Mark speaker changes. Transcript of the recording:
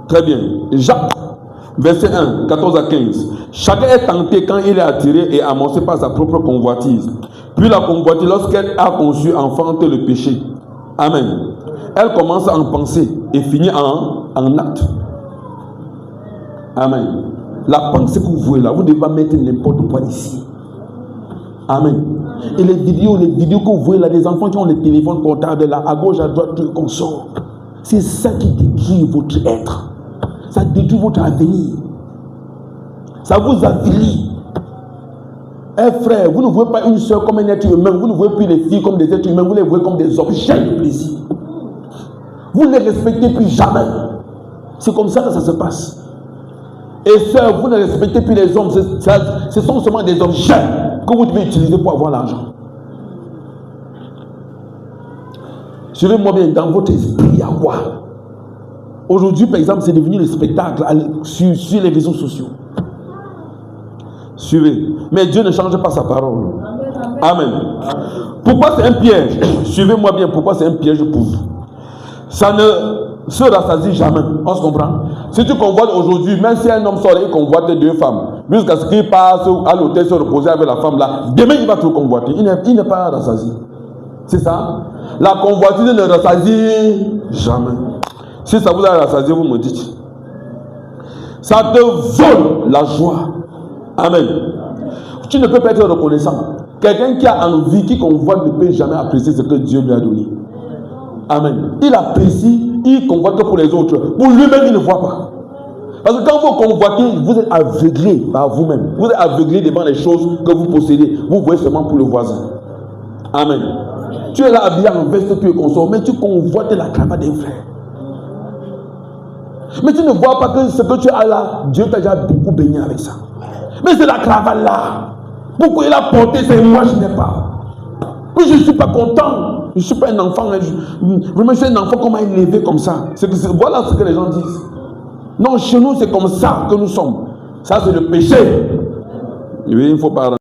Speaker 1: Très bien. Jacques, verset 1, 14 à 15. Chacun est tenté quand il est attiré et amorcé par sa propre convoitise. Puis la convoitise, lorsqu'elle a conçu, enfante le péché. Amen. Elle commence en pensée et finit en acte. Amen. La pensée que vous voyez là, vous devez pas mettre n'importe quoi ici. Amen. Et les vidéos que vous voyez là, des enfants qui ont les téléphones portables là, à gauche, à droite, tout qu'on sort. C'est ça qui détruit votre être. Ça détruit votre avenir. Ça vous avilit. Frère, vous ne voyez pas une soeur comme un être humain. Vous ne voyez plus les filles comme des êtres humains. Vous les voyez comme des objets de plaisir. Vous ne les respectez plus jamais. C'est comme ça que ça se passe. Et sœurs, vous ne respectez plus les hommes. Ce sont seulement des objets que vous devez utiliser pour avoir l'argent. Suivez-moi bien, dans votre esprit, il y a quoi? Aujourd'hui, par exemple, c'est devenu le spectacle sur les réseaux sociaux. Suivez. Mais Dieu ne change pas sa parole. Amen. Pourquoi c'est un piège? Suivez-moi bien, pourquoi c'est un piège pour vous? Ça ne se rassasie jamais. On se comprend? Si tu convoites aujourd'hui, même si un homme sort et convoite 2 femmes, jusqu'à ce qu'il passe à l'hôtel se reposer avec la femme là, demain il va te convoiter. Il n'est pas rassasié. C'est ça? La convoitise ne rassasie jamais. Si ça vous a rassasié, vous me dites. Ça te vole la joie. Amen. Tu ne peux pas être reconnaissant. Quelqu'un qui a envie, qui convoite, ne peut jamais apprécier ce que Dieu lui a donné. Amen. Il apprécie, il convoite pour les autres. Pour lui-même, il ne voit pas. Parce que quand vous convoitez, vous êtes aveuglé par vous-même. Vous êtes aveuglé devant les choses que vous possédez. Vous voyez seulement pour le voisin. Amen. Tu es là habillé en veste, tu es consort, mais tu convoites la cravate d'un frère. Mais tu ne vois pas que ce que tu as là, Dieu t'a déjà beaucoup béni avec ça. Mais c'est la cravate là. Pourquoi il a porté, c'est moi je n'ai pas. Puis je ne suis pas content. Je ne suis pas un enfant. Vraiment, je suis un enfant qu'on m'a élevé comme ça. Voilà ce que les gens disent. Non, chez nous, c'est comme ça que nous sommes. Ça, c'est le péché. Oui, il ne faut pas